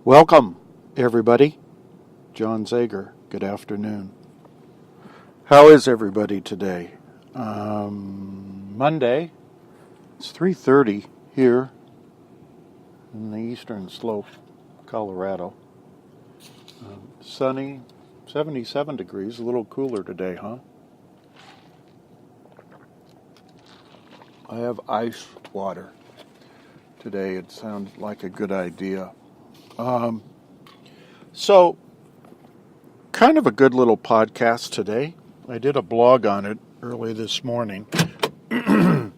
Welcome, everybody. John Zager. Good afternoon. How is everybody today? Monday. It's 3:30 here in the eastern slope, Colorado. Sunny, 77 degrees. A little cooler today, huh? I have ice water today. It sounds like a good idea. So, kind of a good little podcast today. I did a blog on it early this morning, and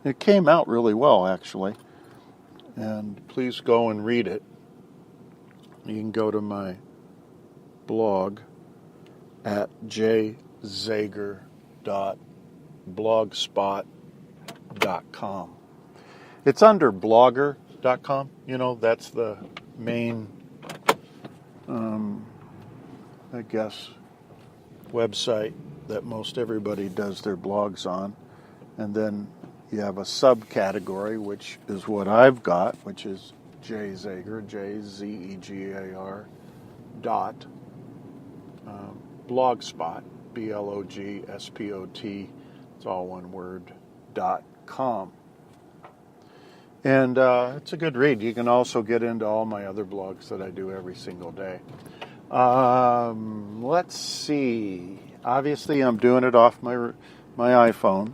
it came out really well, actually. And please go and read it. You can go to my blog at jzager.blogspot.com. It's under blogger.com. You know, that's the main, website that most everybody does their blogs on. And then you have a subcategory, which is what I've got, which is jzager, J-Z-E-G-A-R, dot, blogspot, B-L-O-G-S-P-O-T, it's all one word, .com. And it's a good read. You can also get into all my other blogs that I do every single day. Let's see. Obviously, I'm doing it off my iPhone.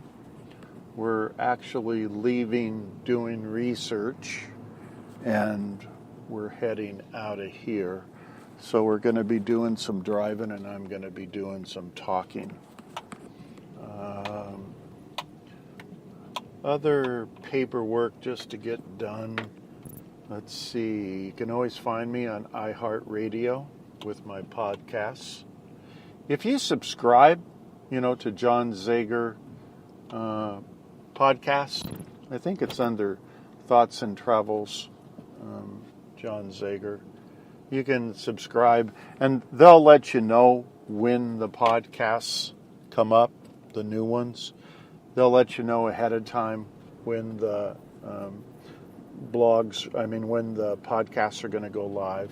We're actually leaving doing research, and we're heading out of here. So we're going to be doing some driving, and I'm going to be doing some talking. Other paperwork just to get done. Let's see. You can always find me on iHeartRadio with my podcasts. If you subscribe, to John Zager podcast, I think it's under Thoughts and Travels, John Zager. You can subscribe, and they'll let you know when the podcasts come up, the new ones. They'll let you know ahead of time when the when the podcasts are going to go live.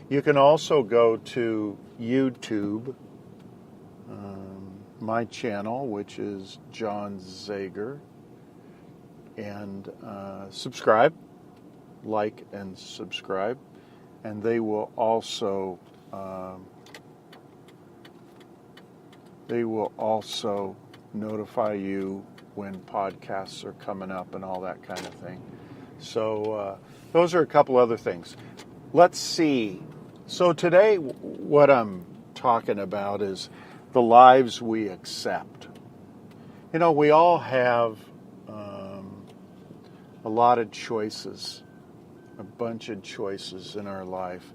You can also go to YouTube, my channel, which is John Zager, and subscribe, like and subscribe, and they will also notify you when podcasts are coming up and all that kind of thing. So those are a couple other things. Let's see. So today what I'm talking about is the lives we accept. We all have a lot of choices, a bunch of choices in our life,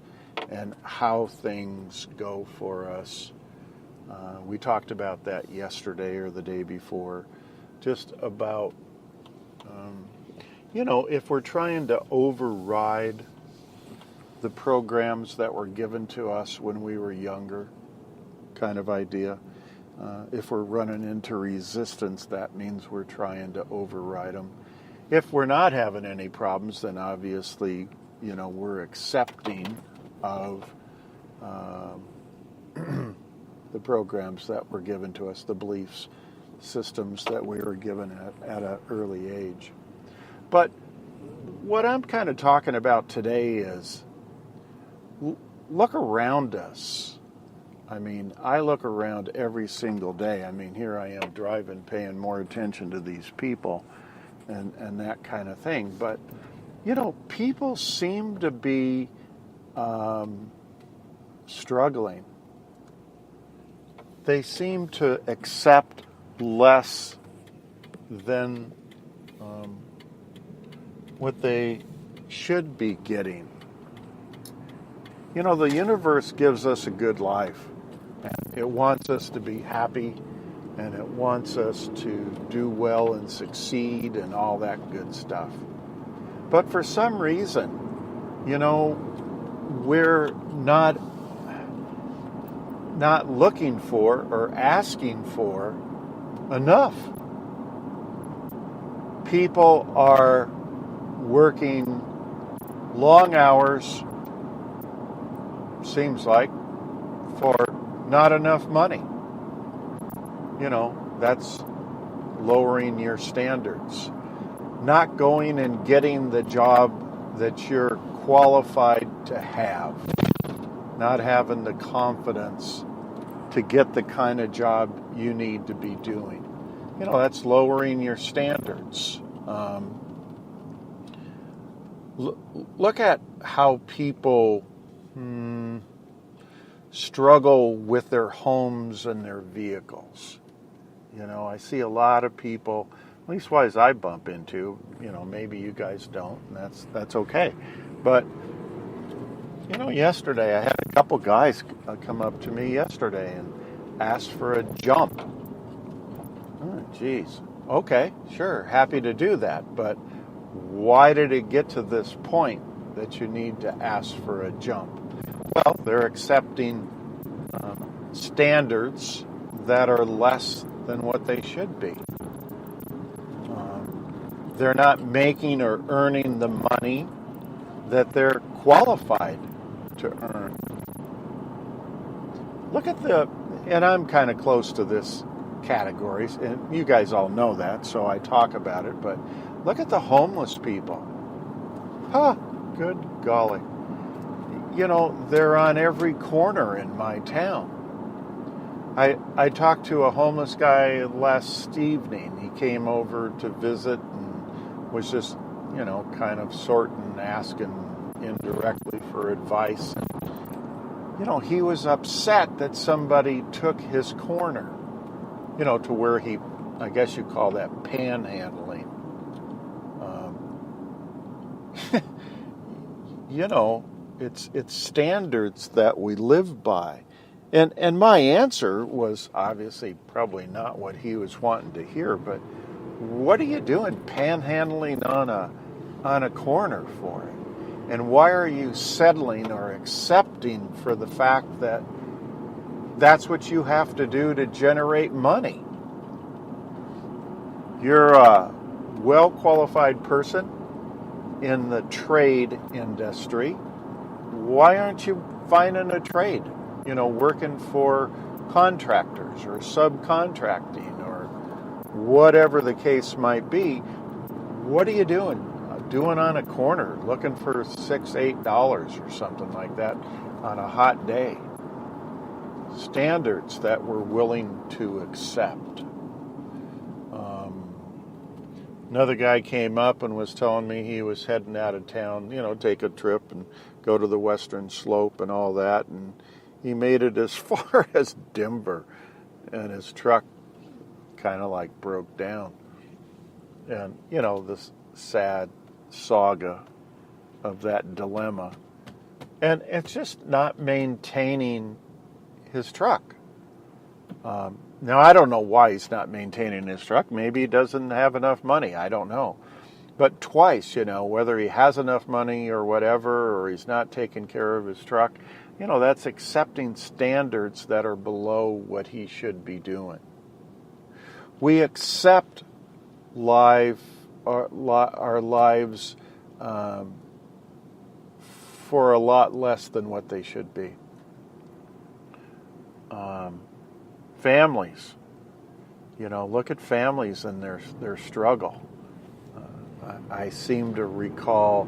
and how things go for us. We talked about that yesterday or the day before, just about, if we're trying to override the programs that were given to us when we were younger, kind of idea. If we're running into resistance, that means we're trying to override them. If we're not having any problems, then obviously, we're accepting of the programs that were given to us, the beliefs, systems that we were given at an early age. But what I'm kind of talking about today is look around us. I look around every single day. Here I am driving, paying more attention to these people and that kind of thing. But, people seem to be struggling. They seem to accept less than what they should be getting. The universe gives us a good life. And it wants us to be happy, and it wants us to do well and succeed and all that good stuff. But for some reason, we're not looking for or asking for enough. People are working long hours, seems like, for not enough money. That's lowering your standards. Not going and getting the job that you're qualified to have. Not having the confidence to get the kind of job you need to be doing. That's lowering your standards. Look at how people struggle with their homes and their vehicles. I see a lot of people, at least wise I bump into, maybe you guys don't, and that's okay. But, yesterday I had a couple guys come up to me yesterday and ask for a jump. Oh, geez. Okay, sure, happy to do that, but why did it get to this point that you need to ask for a jump? Well, they're accepting standards that are less than what they should be. They're not making or earning the money that they're qualified to earn. Look at and I'm kind of close to this categories, and you guys all know that, so I talk about it, but look at the homeless people. Good golly. They're on every corner in my town. I talked to a homeless guy last evening. He came over to visit and was just, kind of sorting, asking indirectly for advice. And, he was upset that somebody took his corner, to where he, I guess you call that panhandling. It's standards that we live by. And my answer was obviously probably not what he was wanting to hear, but what are you doing panhandling on a corner for? And why are you settling or accepting for the fact that that's what you have to do to generate money? You're a well-qualified person in the trade industry. Why aren't you finding a trade? Working for contractors or subcontracting or whatever the case might be. What are you doing? Doing on a corner, looking for $6, $8 or something like that on a hot day. Standards that we're willing to accept. Another guy came up and was telling me he was heading out of town, take a trip and go to the Western Slope and all that, and he made it as far as Denver, and his truck kind of like broke down. And, this sad saga of that dilemma. And it's just not maintaining his truck. Now, I don't know why he's not maintaining his truck. Maybe he doesn't have enough money. I don't know. But twice, whether he has enough money or whatever, or he's not taking care of his truck, that's accepting standards that are below what he should be doing. We accept our lives for a lot less than what they should be. Families, look at families and their struggle. I seem to recall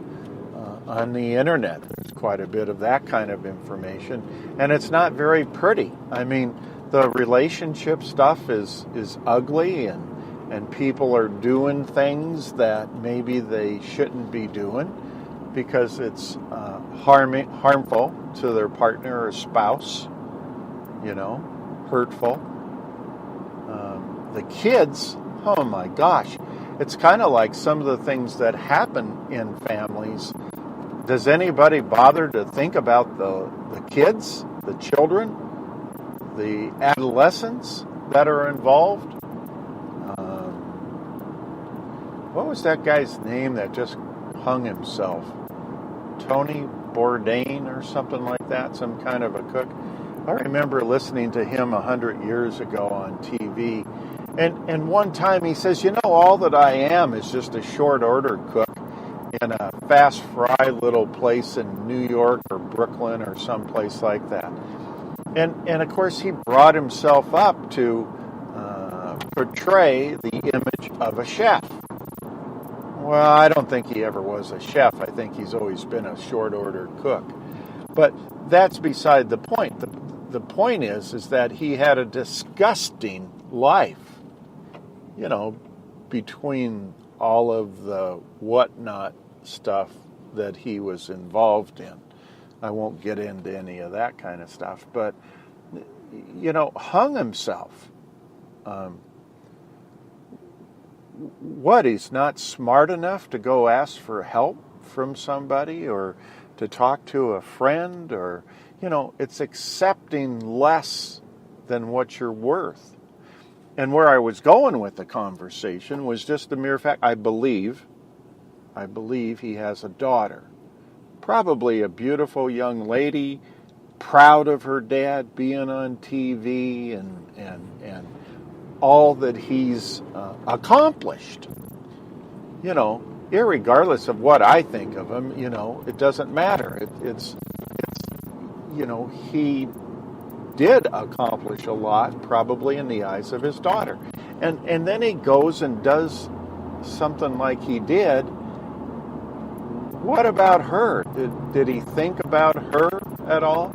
on the internet there's quite a bit of that kind of information, and it's not very pretty. I mean, the relationship stuff is ugly, and people are doing things that maybe they shouldn't be doing because it's harmful to their partner or spouse, hurtful. The kids, oh my gosh, it's kind of like some of the things that happen in families. Does anybody bother to think about the kids, the children, the adolescents that are involved? What was that guy's name that just hung himself? Tony Bourdain or something like that, some kind of a cook. I remember listening to him 100 years ago on TV. And one time he says, all that I am is just a short order cook in a fast fry little place in New York or Brooklyn or someplace like that. And of course, he brought himself up to portray the image of a chef. Well, I don't think he ever was a chef. I think he's always been a short order cook. But that's beside the point. The point is that he had a disgusting life, between all of the whatnot stuff that he was involved in. I won't get into any of that kind of stuff, but, hung himself. What, he's not smart enough to go ask for help from somebody or to talk to a friend, or, it's accepting less than what you're worth. And where I was going with the conversation was just the mere fact, I believe he has a daughter. Probably a beautiful young lady, proud of her dad being on TV and all that he's accomplished. Irregardless of what I think of him, it doesn't matter. It's he did accomplish a lot, probably in the eyes of his daughter. And then he goes and does something like he did. What about her? Did he think about her at all?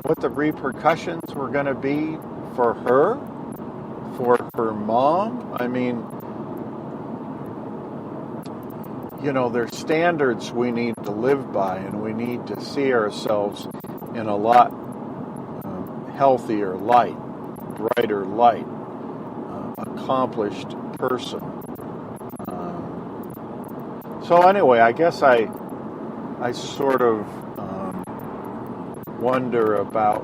What the repercussions were going to be for her? For her mom? I mean, there's standards we need to live by, and we need to see ourselves in a lot healthier light, brighter light, accomplished person. So anyway, I guess I sort of wonder about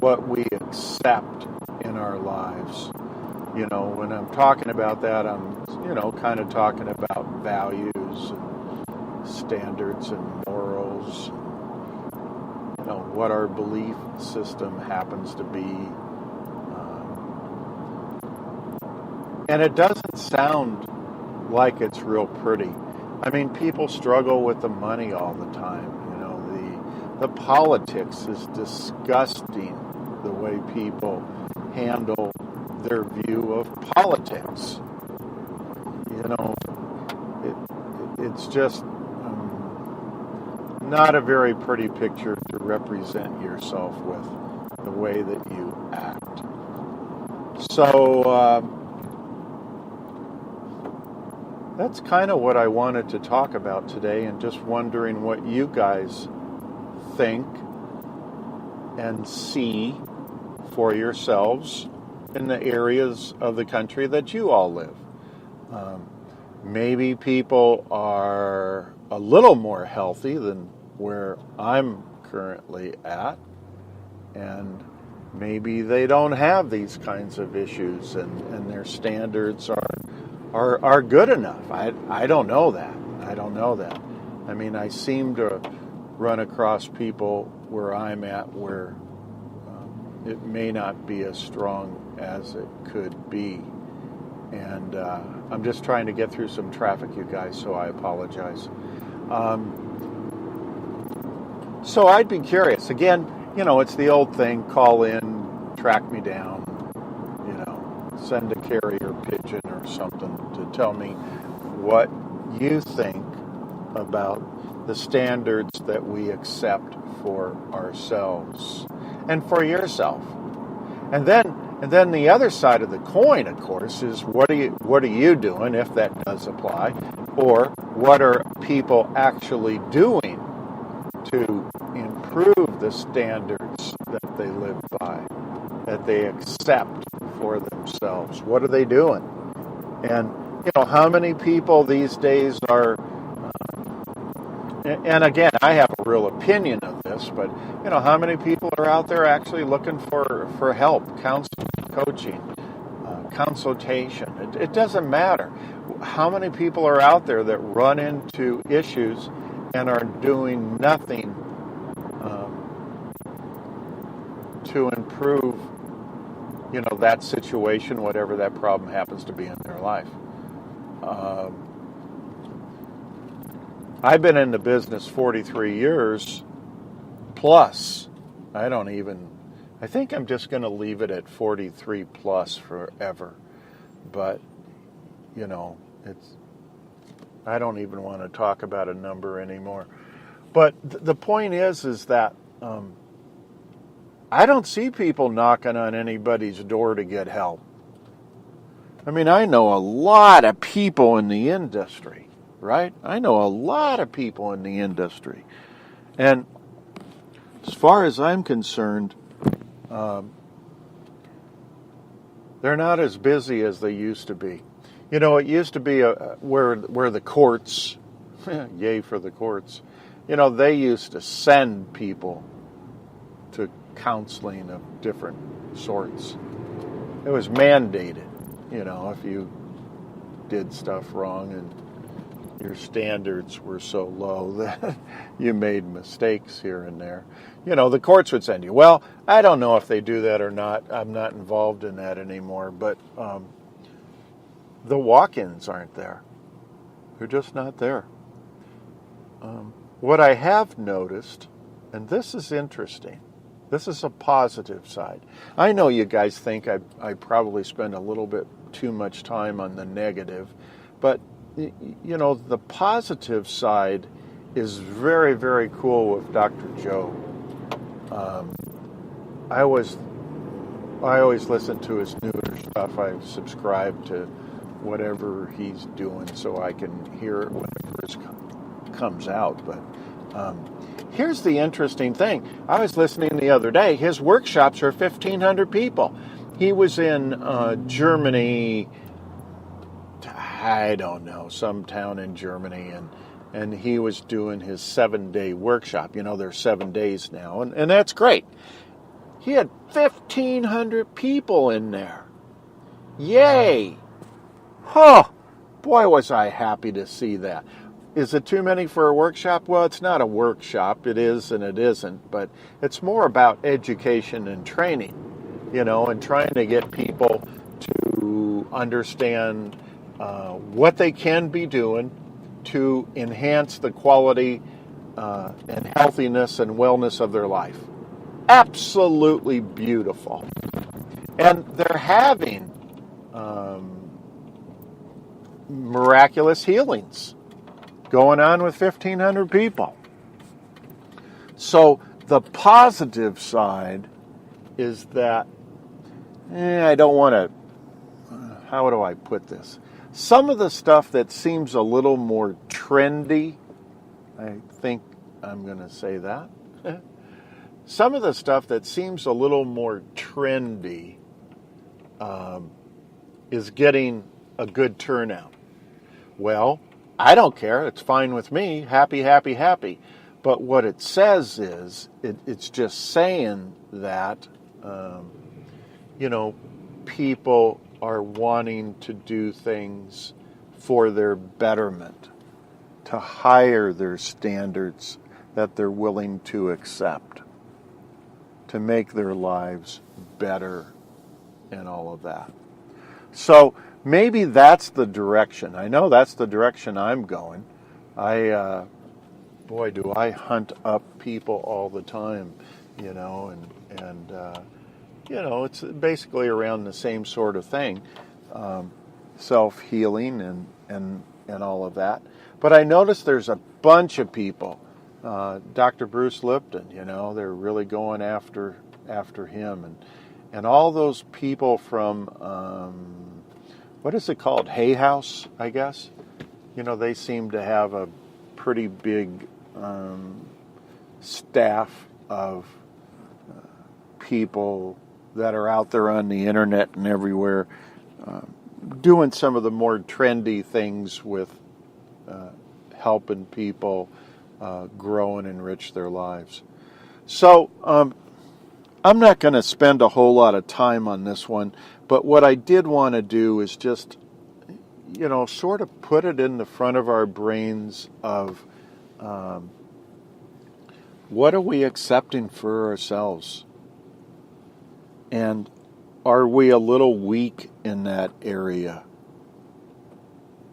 what we accept in our lives. When I'm talking about that, I'm, kind of talking about values and standards and morals, what our belief system happens to be. And it doesn't sound like it's real pretty. I mean, people struggle with the money all the time. The politics is disgusting, the way people handle their view of politics. It's just not a very pretty picture to represent yourself with, the way that you act. So that's kind of what I wanted to talk about today, and just wondering what you guys think and see for yourselves in the areas of the country that you all live. Maybe people are a little more healthy than where I'm currently at, and maybe they don't have these kinds of issues, and their standards are good enough. I don't know that. I mean, I seem to run across people where I'm at where it may not be as strong as it could be. And I'm just trying to get through some traffic, you guys, so I apologize. So I'd be curious. Again, it's the old thing, call in, track me down, send a carrier pigeon or something to tell me what you think about the standards that we accept for ourselves and for yourself. And then the other side of the coin, of course, is what are you doing, if that does apply, or what are people actually doing to improve the standards that they live by, that they accept for themselves? What are they doing? And how many people these days are, and again, I have a real opinion of this, but how many people are out there actually looking for help, counseling, coaching, consultation? It doesn't matter. How many people are out there that run into issues and are doing nothing to improve, that situation, whatever that problem happens to be in their life? I've been in the business 43 years plus. I think I'm just going to leave it at 43 plus forever. But, I don't even want to talk about a number anymore. But the point is that I don't see people knocking on anybody's door to get help. I mean, I know a lot of people in the industry, right? I know a lot of people in the industry. And as far as I'm concerned, they're not as busy as they used to be. It used to be where the courts, yay for the courts, they used to send people to counseling of different sorts. It was mandated, if you did stuff wrong and your standards were so low that you made mistakes here and there. The courts would send you. Well, I don't know if they do that or not. I'm not involved in that anymore, but the walk-ins aren't there. They're just not there. What I have noticed, and this is interesting, this is a positive side. I know you guys think I probably spend a little bit too much time on the negative, but, the positive side is very, very cool with Dr. Joe. I always listen to his newer stuff. I subscribe to whatever he's doing so I can hear it whenever it comes out. But here's the interesting thing. I was listening the other day. His workshops are 1,500 people. He was in Germany, I don't know, some town in Germany, and he was doing his 7-day workshop. There's 7 days now, and that's great. He had 1,500 people in there. Yay! Huh! Boy, was I happy to see that. Is it too many for a workshop? Well, it's not a workshop. It is and it isn't, but it's more about education and training, and trying to get people to understand what they can be doing to enhance the quality and healthiness and wellness of their life. Absolutely beautiful. And they're having miraculous healings going on with 1,500 people. So the positive side is that, I don't want to, how do I put this? Some of the stuff that seems a little more trendy, I think I'm going to say that. Some of the stuff that seems a little more trendy is getting a good turnout. Well, I don't care. It's fine with me. Happy, happy, happy. But what it says is, it's just saying that, people are wanting to do things for their betterment, to higher their standards that they're willing to accept, to make their lives better and all of that. So maybe that's the direction. I know that's the direction I'm going. Boy, do I hunt up people all the time, and it's basically around the same sort of thing, self-healing and all of that. But I noticed there's a bunch of people, Dr. Bruce Lipton, they're really going after him, and all those people from, what is it called, Hay House, I guess? They seem to have a pretty big staff of people that are out there on the internet and everywhere doing some of the more trendy things with helping people grow and enrich their lives. So I'm not going to spend a whole lot of time on this one, but what I did want to do is just, sort of put it in the front of our brains of what are we accepting for ourselves? And are we a little weak in that area?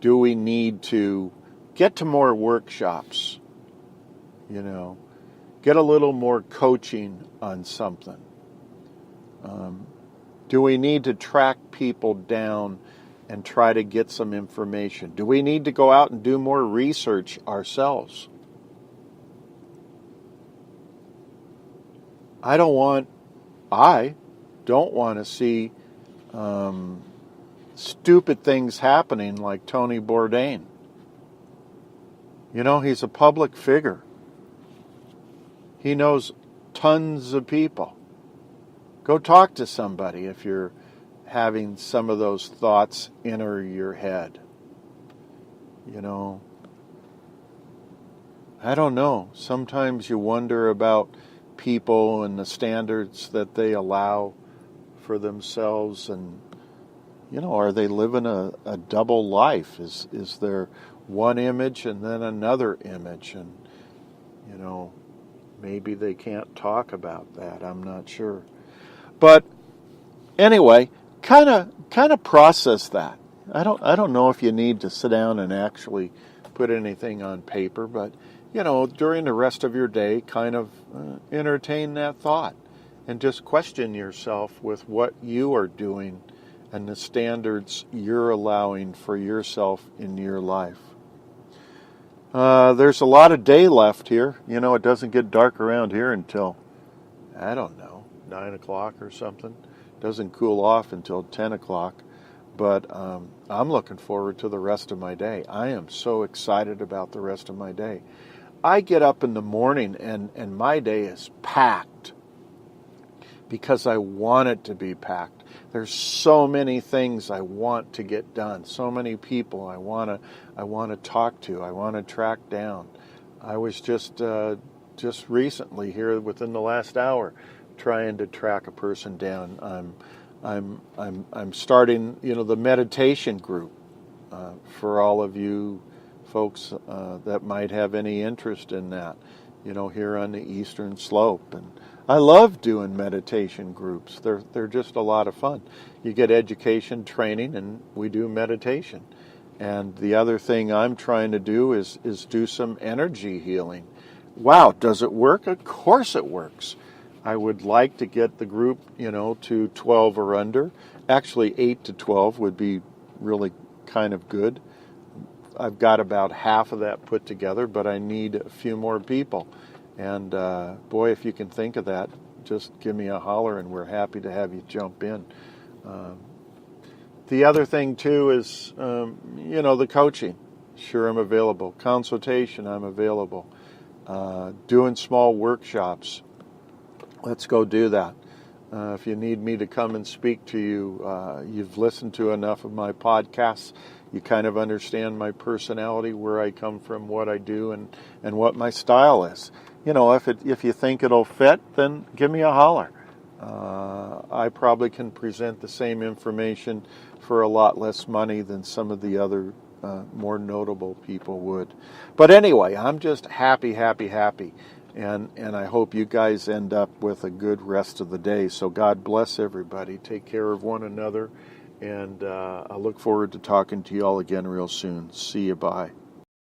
Do we need to get to more workshops, get a little more coaching on something. Do we need to track people down and try to get some information? Do we need to go out and do more research ourselves? I don't want to see stupid things happening like Tony Bourdain. He's a public figure. He knows tons of people. Go talk to somebody if you're having some of those thoughts enter your head. I don't know. Sometimes you wonder about people and the standards that they allow for themselves, and are they living a double life? Is there one image and then another image? And maybe they can't talk about that. I'm not sure. But anyway, kind of process that. I don't know if you need to sit down and actually put anything on paper, but during the rest of your day, kind of entertain that thought and just question yourself with what you are doing and the standards you're allowing for yourself in your life. There's a lot of day left here. It doesn't get dark around here until, 9 o'clock or something. Doesn't cool off until 10 o'clock. But I'm looking forward to the rest of my day. I am so excited about the rest of my day. I get up in the morning and my day is packed because I want it to be packed. There's so many things I want to get done, so many people I want to talk to, I want to track down. I was just recently here within the last hour trying to track a person down. I'm starting, the meditation group for all of you folks that might have any interest in that, here on the Eastern Slope. And I love doing meditation groups. They're just a lot of fun. You get education, training, and we do meditation. And the other thing I'm trying to do is do some energy healing. Wow, does it work? Of course it works. I would like to get the group, to 12 or under. Actually, 8 to 12 would be really kind of good. I've got about half of that put together, but I need a few more people. And boy, if you can think of that, just give me a holler and we're happy to have you jump in. The other thing, too, is, the coaching. Sure, I'm available. Consultation, I'm available. Doing small workshops. Let's go do that. If you need me to come and speak to you, you've listened to enough of my podcasts. You kind of understand my personality, where I come from, what I do, and what my style is. If you think it'll fit, then give me a holler. I probably can present the same information for a lot less money than some of the other more notable people would. But anyway, I'm just happy. And I hope you guys end up with a good rest of the day. So God bless everybody. Take care of one another. And I look forward to talking to you all again real soon. See you. Bye.